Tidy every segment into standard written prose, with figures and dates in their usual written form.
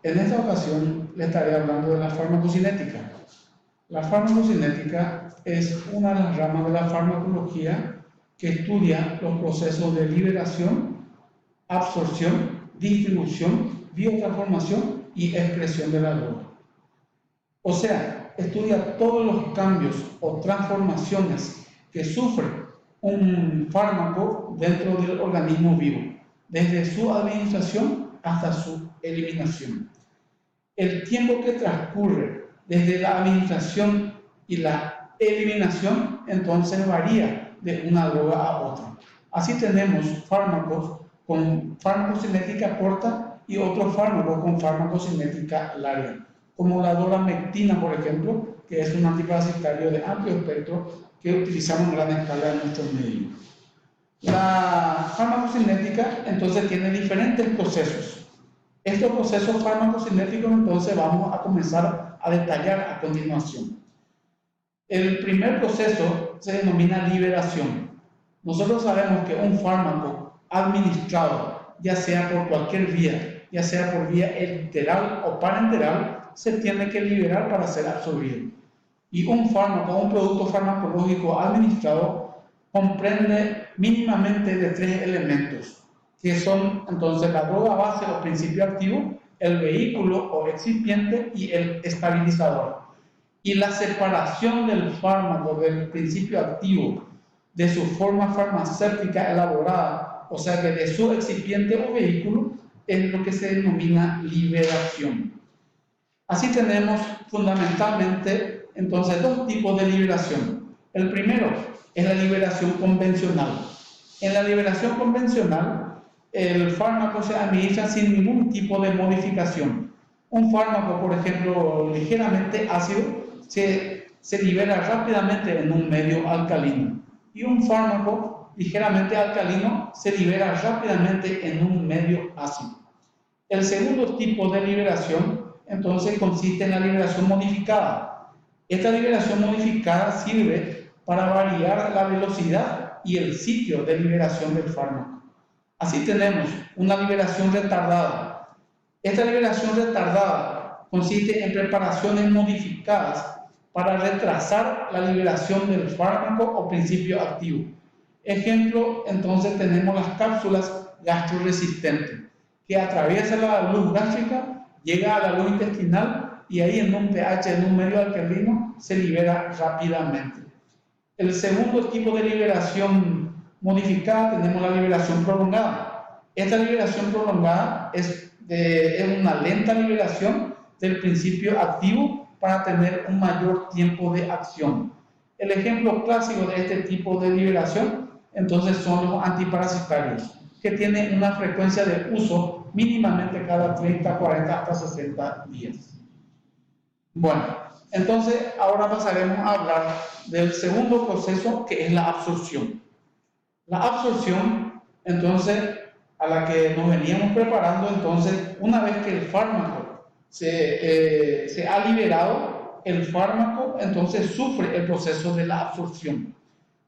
En esta ocasión le estaré hablando de la farmacocinética. La farmacocinética es una de las ramas de la farmacología que estudia los procesos de liberación, absorción, distribución, biotransformación y excreción de la droga. O sea, estudia todos los cambios o transformaciones que sufre un fármaco dentro del organismo vivo, desde su administración hasta su eliminación. El tiempo que transcurre desde la administración y la eliminación entonces varía de una droga a otra. Así tenemos fármacos con farmacocinética corta y otros fármacos con farmacocinética larga, como la doramectina, por ejemplo, que es un antiparasitario de amplio espectro que utilizamos en gran escala en nuestros medios. La farmacocinética entonces tiene diferentes procesos. Estos procesos farmacocinéticos entonces vamos a comenzar a detallar a continuación. El primer proceso se denomina liberación. Nosotros sabemos que un fármaco administrado, ya sea por cualquier vía, ya sea por vía enteral o parenteral, se tiene que liberar para ser absorbido. Y un fármaco, un producto farmacológico administrado, comprende mínimamente de 3 elementos, que son entonces la droga base o principio activo, el vehículo o excipiente y el estabilizador. Y la separación del fármaco del principio activo de su forma farmacéutica elaborada, o sea que de su excipiente o vehículo, es lo que se denomina liberación. Así tenemos fundamentalmente entonces 2 tipos de liberación. El primero es la liberación convencional. En la liberación convencional, el fármaco se administra sin ningún tipo de modificación. Un fármaco, por ejemplo, ligeramente ácido, se libera rápidamente en un medio alcalino. Y un fármaco ligeramente alcalino se libera rápidamente en un medio ácido. El segundo tipo de liberación, entonces, consiste en la liberación modificada. Esta liberación modificada sirve para variar la velocidad y el sitio de liberación del fármaco. Así tenemos una liberación retardada. Esta liberación retardada consiste en preparaciones modificadas para retrasar la liberación del fármaco o principio activo. Ejemplo, entonces tenemos las cápsulas gastroresistentes, que atraviesan la luz gástrica, llega a la luz intestinal y ahí en un pH, en un medio alcalino, se libera rápidamente. El segundo tipo de liberación modificada tenemos la liberación prolongada. Esta liberación prolongada es una lenta liberación del principio activo para tener un mayor tiempo de acción. El ejemplo clásico de este tipo de liberación entonces son los antiparasitarios, que tienen una frecuencia de uso mínimamente cada 30, 40 hasta 60 días. Bueno, entonces ahora pasaremos a hablar del segundo proceso, que es la absorción. La absorción, entonces, a la que nos veníamos preparando, entonces, una vez que el fármaco se ha liberado, el fármaco entonces sufre el proceso de la absorción.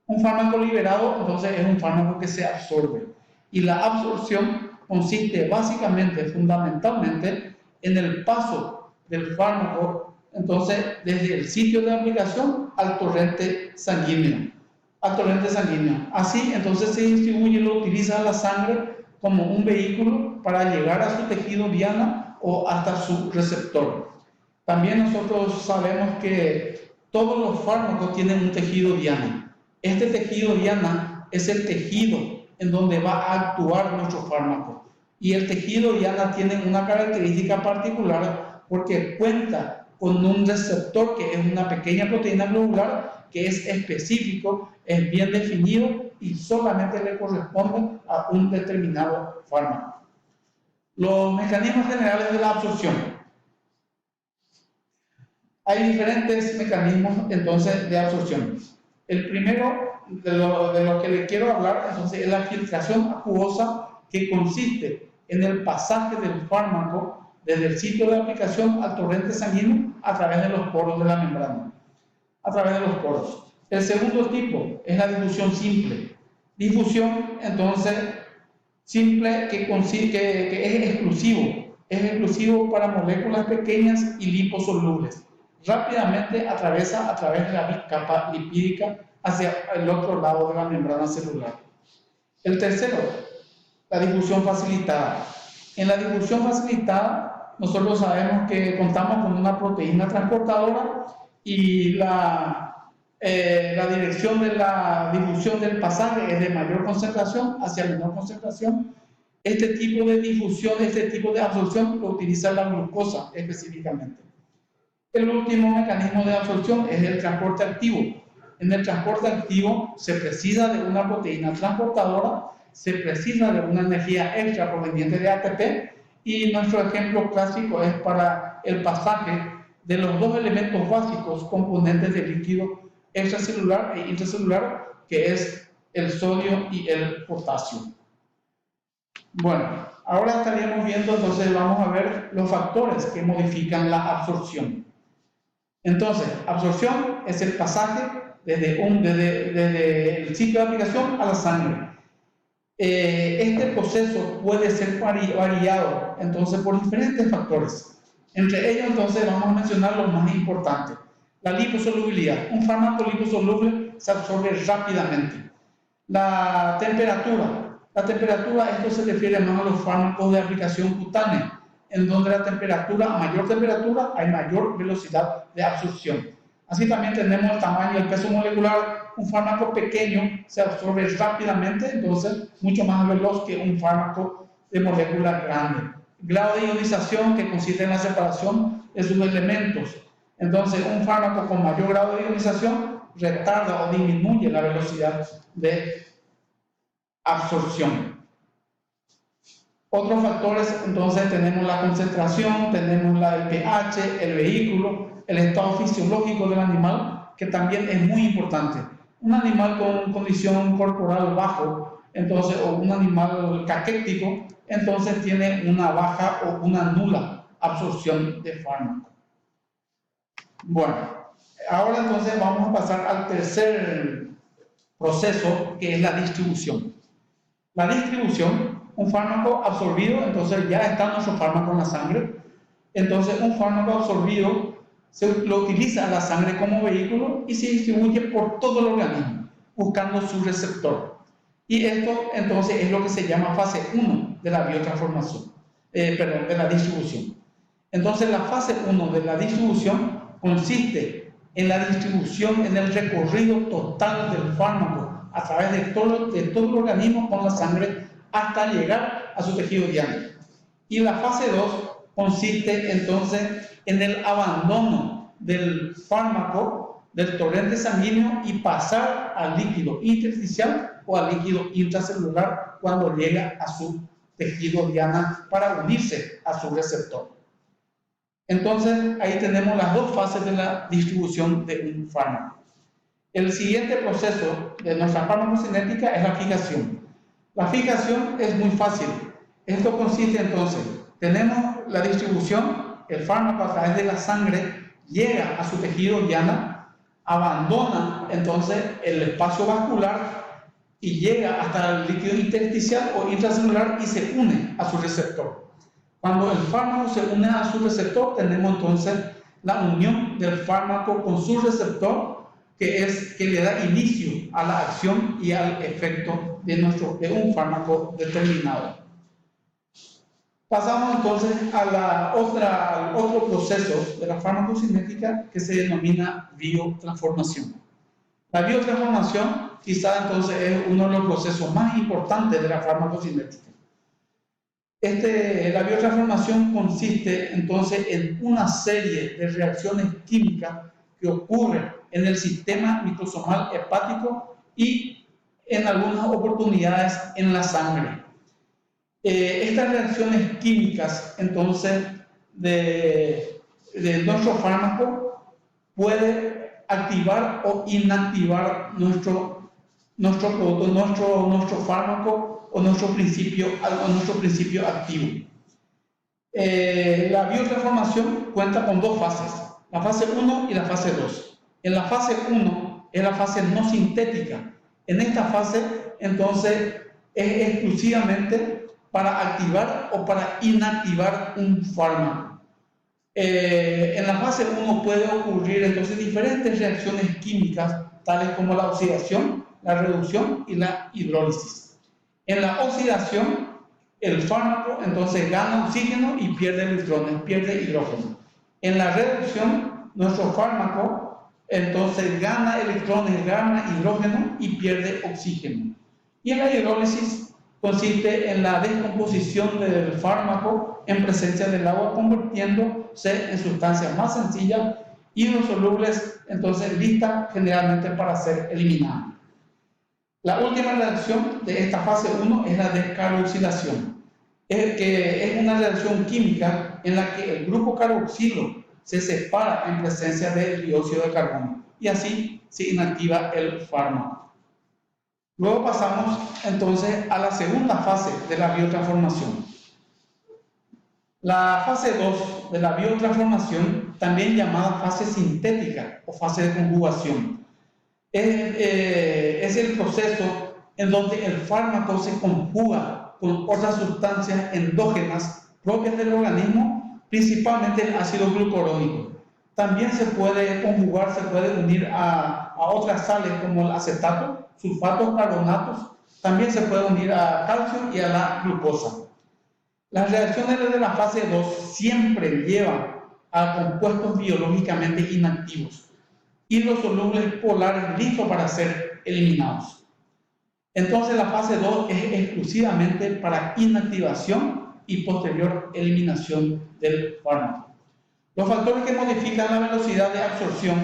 Un fármaco liberado, entonces, es un fármaco que se absorbe. Y la absorción consiste básicamente, fundamentalmente, en el paso del fármaco, entonces, desde el sitio de aplicación al torrente sanguíneo. Así, entonces, se distribuye y lo utiliza la sangre como un vehículo para llegar a su tejido diana o hasta su receptor. También nosotros sabemos que todos los fármacos tienen un tejido diana. Este tejido diana es el tejido en donde va a actuar nuestro fármaco. Y el tejido diana tiene una característica particular porque cuenta con un receptor que es una pequeña proteína globular que es específico, es bien definido y solamente le corresponde a un determinado fármaco. Los mecanismos generales de la absorción. Hay diferentes mecanismos entonces de absorción. El primero de lo que le quiero hablar entonces es la filtración acuosa, que consiste en el pasaje del fármaco desde el sitio de aplicación al torrente sanguíneo a través de los poros de la membrana. El segundo tipo es la difusión simple. Difusión entonces simple que es exclusivo es exclusivo para moléculas pequeñas y liposolubles. Rápidamente atraviesa a través de la capa lipídica hacia el otro lado de la membrana celular. El tercero, la difusión facilitada. En la difusión facilitada, nosotros sabemos que contamos con una proteína transportadora y la dirección de la difusión del pasaje es de mayor concentración hacia menor concentración. Este tipo de difusión, este tipo de absorción lo utiliza la glucosa específicamente. El último mecanismo de absorción es el transporte activo. En el transporte activo se precisa de una proteína transportadora, se precisa de una energía extra proveniente de ATP y nuestro ejemplo clásico es para el pasaje de los dos elementos básicos componentes del líquido extracelular e intracelular, que es el sodio y el potasio. Bueno, ahora estaríamos viendo, entonces vamos a ver los factores que modifican la absorción. Entonces, absorción es el pasaje desde el sitio de aplicación a la sangre. Este proceso puede ser variado, entonces, por diferentes factores. Entre ellos, entonces, vamos a mencionar los más importantes. La liposolubilidad. Un fármaco liposoluble se absorbe rápidamente. La temperatura. La temperatura, esto se refiere más a los fármacos de aplicación cutánea, en donde la temperatura, a mayor temperatura, hay mayor velocidad de absorción. Así también tenemos el tamaño y el peso molecular. Un fármaco pequeño se absorbe rápidamente, entonces mucho más veloz que un fármaco de molécula grande. Grado de ionización, que consiste en la separación de sus elementos. Entonces, un fármaco con mayor grado de ionización retarda o disminuye la velocidad de absorción. Otros factores, entonces, tenemos la concentración, tenemos el pH, el vehículo, el estado fisiológico del animal, que también es muy importante. Un animal con condición corporal bajo, entonces, o un animal caquético, entonces tiene una baja o una nula absorción de fármaco. Bueno, ahora entonces vamos a pasar al tercer proceso, que es la distribución. La distribución, un fármaco absorbido, entonces ya está nuestro fármaco en la sangre. Entonces, un fármaco absorbido lo utiliza la sangre como vehículo y se distribuye por todo el organismo, buscando su receptor. Y esto, entonces, es lo que se llama fase 1 de la biotransformación, de la distribución. Entonces, la fase 1 de la distribución consiste en la distribución, en el recorrido total del fármaco a través de todo el organismo con la sangre hasta llegar a su tejido diana. Y la fase 2 consiste entonces en el abandono del fármaco del torrente sanguíneo y pasar al líquido intersticial o al líquido intracelular cuando llega a su tejido diana para unirse a su receptor. Entonces, ahí tenemos las dos fases de la distribución de un fármaco. El siguiente proceso de nuestra farmacocinética es la fijación. La fijación es muy fácil. Esto consiste entonces, tenemos la distribución, el fármaco a través de la sangre llega a su tejido diana, abandona entonces el espacio vascular y llega hasta el líquido intersticial o intracelular y se une a su receptor. Cuando el fármaco se une a su receptor, tenemos entonces la unión del fármaco con su receptor, que le da inicio a la acción y al efecto de un fármaco determinado. Pasamos entonces al otro proceso de la farmacocinética que se denomina biotransformación. La biotransformación quizá entonces es uno de los procesos más importantes de la farmacocinética. La biotransformación consiste entonces en una serie de reacciones químicas que ocurren en el sistema microsomal hepático y en algunas oportunidades en la sangre. Estas reacciones químicas entonces de nuestro fármaco puede activar o inactivar nuestro producto, nuestro fármaco o nuestro principio activo. La biotransformación cuenta con dos fases, la fase 1 y la fase 2. En la fase 1 es la fase no sintética. En esta fase, entonces, es exclusivamente para activar o para inactivar un fármaco. En la fase 1 puede ocurrir entonces diferentes reacciones químicas, tales como la oxidación, la reducción y la hidrólisis. En la oxidación, el fármaco entonces gana oxígeno y pierde electrones, pierde hidrógeno. En la reducción, nuestro fármaco entonces gana electrones, gana hidrógeno y pierde oxígeno. Y en la hidrólisis consiste en la descomposición del fármaco en presencia del agua, convirtiéndose en sustancias más sencillas, hidrosolubles, entonces listas generalmente para ser eliminadas. La última reacción de esta fase 1 es la descarboxilación, que es una reacción química en la que el grupo carboxilo se separa en presencia del dióxido de carbono y así se inactiva el fármaco. Luego pasamos entonces a la segunda fase de la biotransformación. La fase 2 de la biotransformación, también llamada fase sintética o fase de conjugación, es el proceso en donde el fármaco se conjuga con otras sustancias endógenas propias del organismo, principalmente el ácido glucurónico. También se puede conjugar, se puede unir a otras sales como el acetato, sulfatos, carbonatos. También se puede unir a calcio y a la glucosa. Las reacciones de la fase 2 siempre llevan a compuestos biológicamente inactivos, hidrosolubles polares listos para ser eliminados. Entonces la fase 2 es exclusivamente para inactivación y posterior eliminación del fármaco. Los factores que modifican la velocidad de absorción,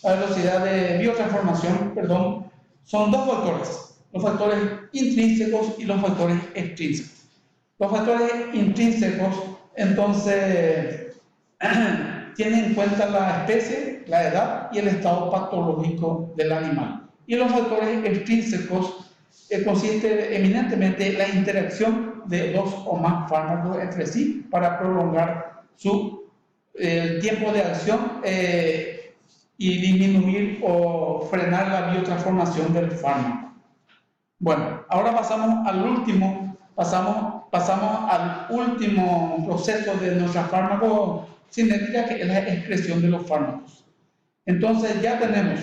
la velocidad de biotransformación, son dos factores: los factores intrínsecos y los factores extrínsecos. Los factores intrínsecos, entonces, tienen en cuenta la especie, la edad y el estado patológico del animal. Y los factores extrínsecos consisten eminentemente en la interacción de dos o más fármacos entre sí para prolongar su tiempo de acción y disminuir o frenar la biotransformación del fármaco. Bueno, ahora pasamos al último proceso de nuestra farmacocinética, que es la excreción de los fármacos. Entonces ya tenemos: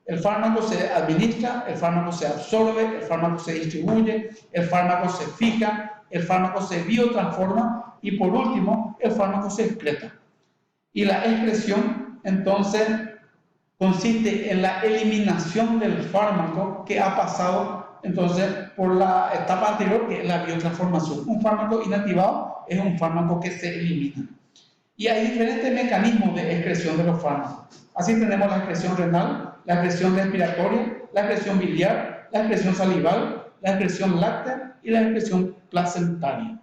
el fármaco se administra, el fármaco se absorbe, el fármaco se distribuye, el fármaco se fija, el fármaco se biotransforma y por último el fármaco se excreta. Y la excreción entonces consiste en la eliminación del fármaco que ha pasado entonces por la etapa anterior, que es la biotransformación. Un fármaco inactivado es un fármaco que se elimina. Y hay diferentes mecanismos de excreción de los fármacos. Así tenemos la excreción renal, la excreción respiratoria, la excreción biliar, la excreción salival, la excreción láctea y la excreción placentaria.